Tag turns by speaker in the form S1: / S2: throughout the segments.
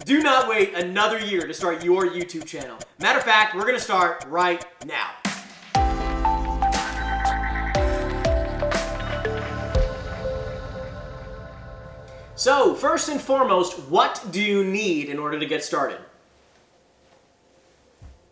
S1: Do not wait another year to start your YouTube channel. Matter of fact, we're going to start right now. So, first and foremost, what do you need in order to get started?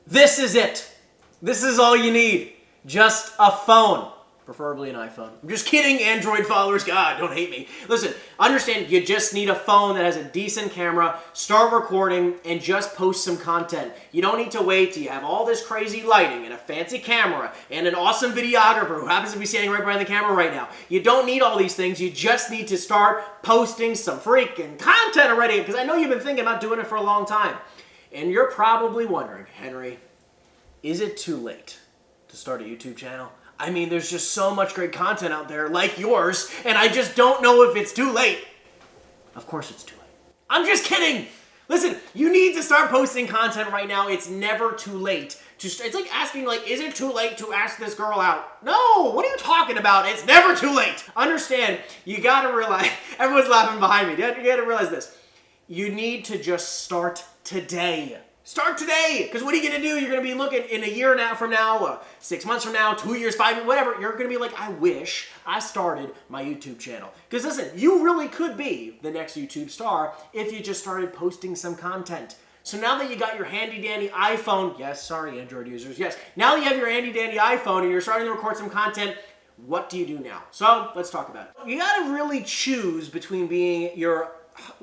S1: This is it. This is all you need. Just a phone. Preferably an iPhone. I'm just kidding, Android followers. God, don't hate me. Listen, understand you just need a phone that has a decent camera, start recording, and just post some content. You don't need to wait till you have all this crazy lighting and a fancy camera and an awesome videographer who happens to be standing right behind the camera right now. You don't need all these things. You just need to start posting some freaking content already, because I know you've been thinking about doing it for a long time. And you're probably wondering, Henry, is it too late to start a YouTube channel? I mean, there's just so much great content out there like yours, and I just don't know if it's too late. Of course it's too late. I'm just kidding. Listen, you need to start posting content right now. It's never too late. It's like asking, is it too late to ask this girl out? No, what are you talking about? It's never too late. Understand, you gotta realize, everyone's laughing behind me. You gotta realize this. You need to just start today. Start today, because what are you going to do? You're going to be looking in a year from now, 6 months from now, 2 years, 5 years, whatever. You're going to be like, I wish I started my YouTube channel. Because listen, you really could be the next YouTube star if you just started posting some content. So now that you got your handy-dandy iPhone, yes, sorry, Android users, yes. Now that you have your handy-dandy iPhone and you're starting to record some content, what do you do now? So let's talk about it. You got to really choose between being your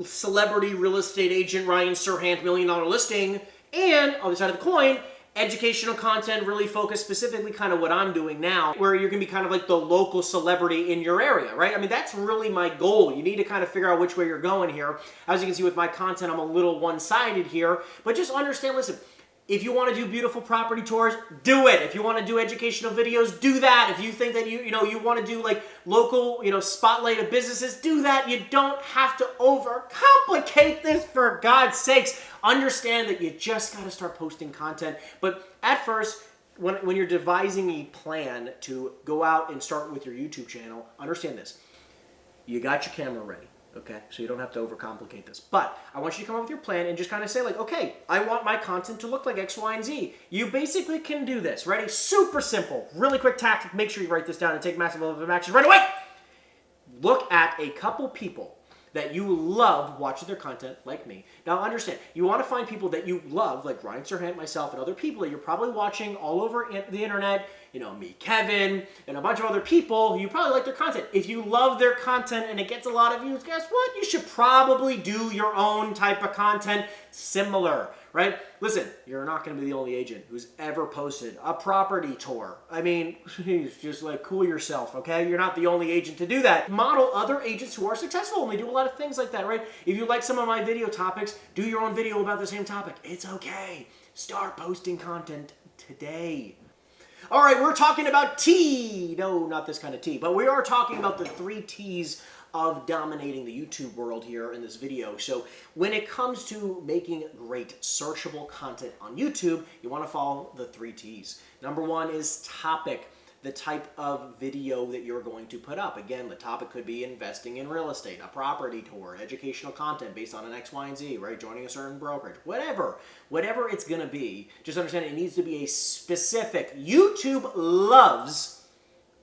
S1: celebrity real estate agent Ryan Serhant $1 million listing, and on the side of the coin, educational content really focused specifically kind of what I'm doing now, where you're going to be kind of like the local celebrity in your area, right? I mean, that's really my goal. You need to kind of figure out which way you're going here. As you can see with my content, I'm a little one-sided here, but just understand, listen, if you want to do beautiful property tours, do it. If you want to do educational videos, do that. If you think that you want to do like local, spotlight of businesses, do that. You don't have to overcomplicate this, for God's sakes. Understand that you just got to start posting content. But at first, when you're devising a plan to go out and start with your YouTube channel, understand this. You got your camera ready. Okay, so you don't have to overcomplicate this. But I want you to come up with your plan and just kind of say okay, I want my content to look like X, Y, and Z. You basically can do this. Ready? Super simple. Really quick tactic. Make sure you write this down and take massive level of action right away. Look at a couple people that you love watching their content, like me. Now understand, you want to find people that you love, like Ryan Serhant, myself, and other people that you're probably watching all over the internet, me, Kevin, and a bunch of other people who you probably like their content. If you love their content and it gets a lot of views, guess what? You should probably do your own type of content similar, right? Listen, you're not going to be the only agent who's ever posted a property tour. I mean, just cool yourself, okay? You're not the only agent to do that. Model other agents who are successful, and they do a lot of things like that, right? If you like some of my video topics, do your own video about the same topic. It's okay. Start posting content today. All right, we're talking about tea. No, not this kind of tea, but we are talking about the 3 T's of dominating the YouTube world here in this video. So when it comes to making great searchable content on YouTube, you want to follow the 3 T's. Number 1 is topic, the type of video that you're going to put up. Again, the topic could be investing in real estate, a property tour, educational content based on an X, Y, and Z, right? Joining a certain brokerage, whatever it's going to be. Just understand it needs to be a specific. YouTube loves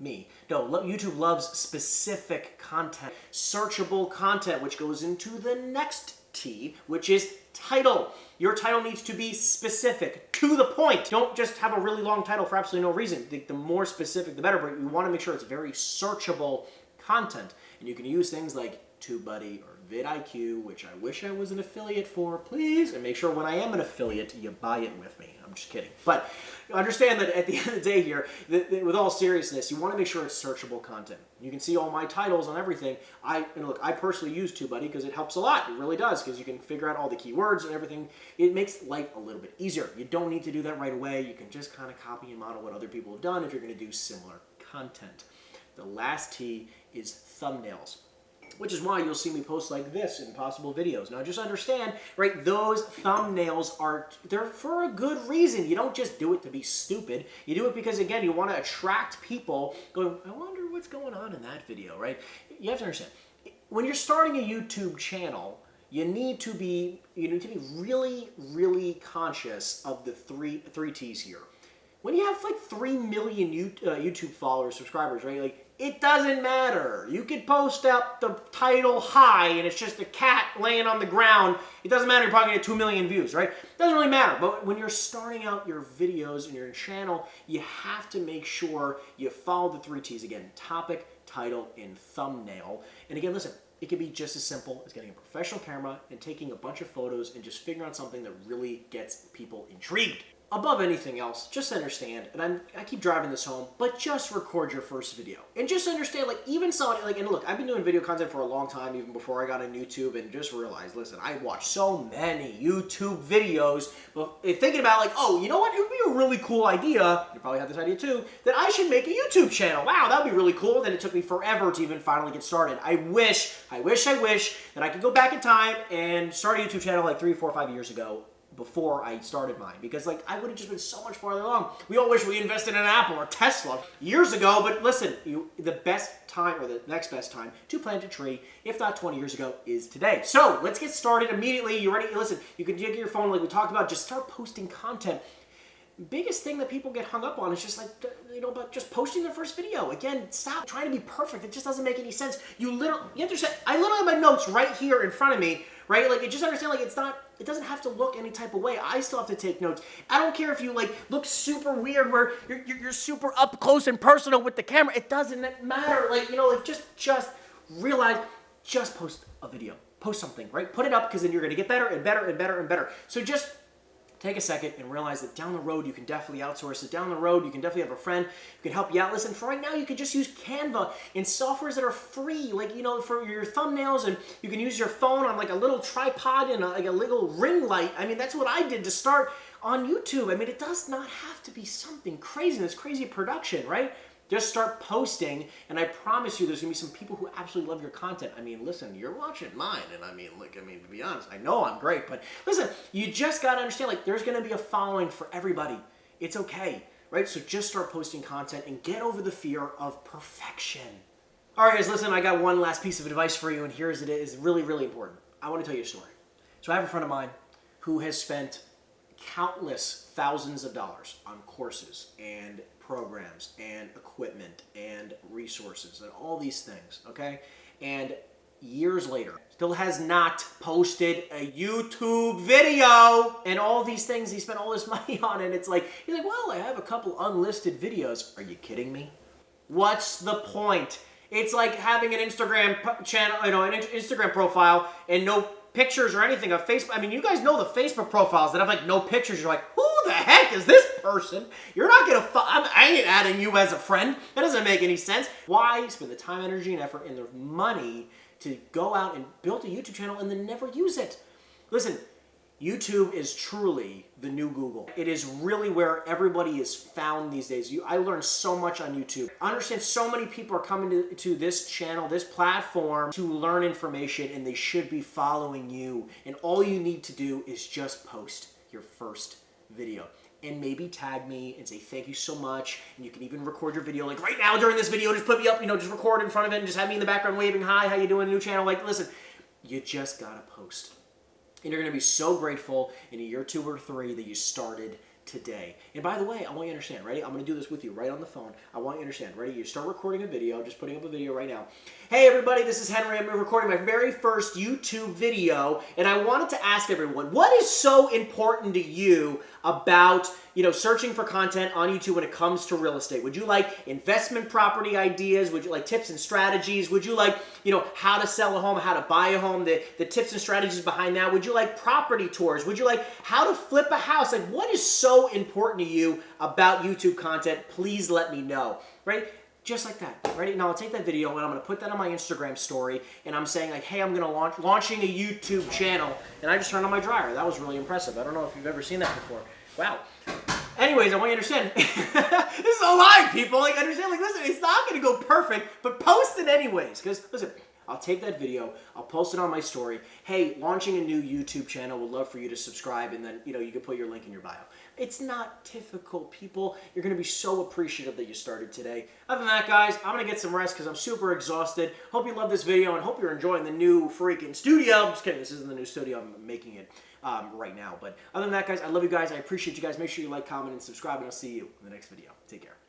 S1: YouTube loves specific content, searchable content, which goes into the next T, which is title. Your title needs to be specific, to the point. Don't just have a really long title for absolutely no reason. The more specific, the better, but you want to make sure it's very searchable content. And you can use things like TubeBuddy or vidIQ, which I wish I was an affiliate for, please. And make sure when I am an affiliate, you buy it with me. I'm just kidding. But understand that at the end of the day here, with all seriousness, you want to make sure it's searchable content. You can see all my titles on everything. I personally use TubeBuddy because it helps a lot. It really does, because you can figure out all the keywords and everything. It makes life a little bit easier. You don't need to do that right away. You can just kind of copy and model what other people have done if you're going to do similar content. The last T is thumbnails, which is why you'll see me post like this in possible videos. Now just understand, right, those thumbnails they're for a good reason. You don't just do it to be stupid. You do it because, again, you want to attract people going, I wonder what's going on in that video, right? You have to understand, when you're starting a YouTube channel, you need to be really, really conscious of the three T's here. When you have like 3 million YouTube followers, subscribers, right? Like, it doesn't matter. You could post up the title high and it's just a cat laying on the ground. It doesn't matter. You're probably going to get 2 million views, right? It doesn't really matter. But when you're starting out your videos and your channel, you have to make sure you follow the 3 T's again: topic, title, and thumbnail. And again, listen, it can be just as simple as getting a professional camera and taking a bunch of photos and just figuring out something that really gets people intrigued. Above anything else, just understand, and I keep driving this home, but just record your first video. And just understand, like, even somebody, like, and look, I've been doing video content for a long time, even before I got on YouTube, and just realized, listen, I watch so many YouTube videos, but thinking about, like, oh, you know what, it would be a really cool idea, you probably have this idea too, that I should make a YouTube channel. Wow, that would be really cool. Then it took me forever to even finally get started. I wish that I could go back in time and start a YouTube channel like 3, 4, 5 years ago, before I started mine, because like I would have just been so much farther along. We all wish we invested in an Apple or Tesla years ago, but listen, the best time, or the next best time to plant a tree, if not 20 years ago, is today. So let's get started immediately. You ready? Listen, you can get your phone like we talked about, just start posting content. Biggest thing that people get hung up on is just like, about just posting their first video. Again, stop trying to be perfect. It just doesn't make any sense. You understand, I literally have my notes right here in front of me, right? Like, you just understand, like, it doesn't have to look any type of way. I still have to take notes. I don't care if you like look super weird where you're super up close and personal with the camera. It doesn't matter. Like, just realize, just post a video. Post something, right? Put it up, because then you're going to get better and better and better and better. So just take a second and realize that down the road you can definitely outsource it. Down the road you can definitely have a friend who can help you out. Listen, for right now you can just use Canva and softwares that are free, like, for your thumbnails, and you can use your phone on like a little tripod and like a little ring light. I mean, that's what I did to start on YouTube. I mean, it does not have to be something crazy, this crazy production, right? Just start posting, and I promise you there's going to be some people who absolutely love your content. I mean, listen, you're watching mine, and to be honest, I know I'm great, but listen, you just got to understand, like, there's going to be a following for everybody. It's okay, right? So just start posting content and get over the fear of perfection. All right, guys, listen, I got one last piece of advice for you, and here's it is really, really important. I want to tell you a story. So I have a friend of mine who has spent countless thousands of dollars on courses and programs and equipment and resources and all these things, okay? And years later, still has not posted a YouTube video, and all these things he spent all this money on, and it's like, he's like, well, I have a couple unlisted videos. Are you kidding me? What's the point? It's like having an Instagram channel, an Instagram profile and no pictures or anything of Facebook. I mean, you guys know the Facebook profiles that have like no pictures. You're like, who the heck is this person? You're not gonna, I ain't adding you as a friend. That doesn't make any sense. Why spend the time, energy, and effort and the money to go out and build a YouTube channel and then never use it? Listen, YouTube is truly the new Google. It is really where everybody is found these days. I learned so much on YouTube. I understand so many people are coming to this channel, this platform, to learn information, and they should be following you. And all you need to do is just post your first video. And maybe tag me and say thank you so much. And you can even record your video, like right now during this video, just put me up, just record in front of it and just have me in the background waving, hi, how you doing, new channel? Like, listen, you just gotta post. And you're going to be so grateful in a year, 2 or 3 that you started today. And by the way, I want you to understand, ready? I'm going to do this with you right on the phone. I want you to understand, ready? You start recording a video, just putting up a video right now. Hey everybody, this is Henry. I'm recording my very first YouTube video, and I wanted to ask everyone, what is so important to you about, searching for content on YouTube when it comes to real estate? Would you like investment property ideas? Would you like tips and strategies? Would you like, how to sell a home, how to buy a home, the tips and strategies behind that? Would you like property tours? Would you like how to flip a house? Like, what is so important to you about YouTube content? Please let me know, right? Just like that. Ready? Now I'll take that video and I'm going to put that on my Instagram story, and I'm saying like, hey, I'm going to launching a YouTube channel, and I just turned on my dryer. That was really impressive. I don't know if you've ever seen that before. Wow. Anyways, I want you to understand, this is a live, people. Like, understand, like, listen, it's not going to go perfect, but post it anyways. Because, listen, I'll take that video, I'll post it on my story. Hey, launching a new YouTube channel, would love for you to subscribe, and then, you can put your link in your bio. It's not difficult, people. You're going to be so appreciative that you started today. Other than that, guys, I'm going to get some rest because I'm super exhausted. Hope you love this video and hope you're enjoying the new freaking studio. I'm just kidding. This isn't the new studio. I'm making it right now. But other than that, guys, I love you guys. I appreciate you guys. Make sure you like, comment, and subscribe, and I'll see you in the next video. Take care.